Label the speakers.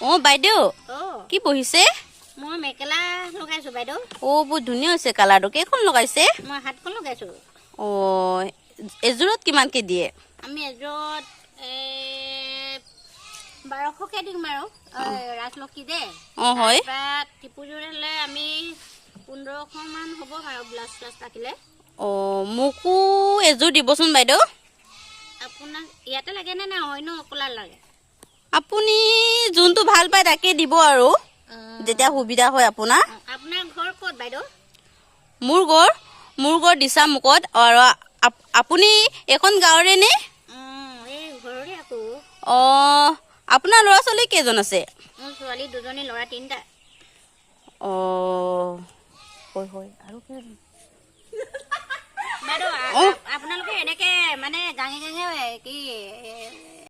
Speaker 1: অ' বাইদেউ কি বহিছে?
Speaker 2: মই মেখেলা লগাইছো বাইদেউ।
Speaker 1: অ' বহুত ধুনীয়া হৈছে কালাৰটো। কেইখন লগাইছে?
Speaker 2: মই 7খন লগাইছো।
Speaker 1: অ' এযোৰত কিমানকে দিয়ে?
Speaker 2: আমি এযোৰত 1200কে দিম আৰু ৰাজলক্ষী দে।
Speaker 1: অ' হয়।
Speaker 2: টিপুযোৰ হ'লে আমি 1500 মান হ'ব বাৰু ব্লাউজ চ্লাউজ থাকিলে।
Speaker 1: অ' মোকো এযোৰ দিবচোন বাইদেউ।
Speaker 2: আপোনাক ইয়াতে লাগে নে না অন্য কলাৰ লাগে?
Speaker 1: আপুনি যোনটো ভাল পায় তাকে দিব আৰু যেতিয়া সুবিধা হয় আপোনাৰ।
Speaker 2: আপোনাৰ ঘৰ ক'ত বাইদেউ?
Speaker 1: মোৰ ঘৰ দিছামুখত। আৰু আপুনি এখন গাঁৱৰে নে?
Speaker 2: এই ঘৰৰে আকৌ।
Speaker 1: অ' আপোনাৰ ল'ৰা ছোৱালী কেইজন আছে?
Speaker 2: মোৰ ছোৱালী 2জনী, ল'ৰা 3টা।
Speaker 1: অ' হয় হয় আৰু
Speaker 2: বাইদেউ আপোনালোকে এনেকে মানে গাঙে গাঙে কি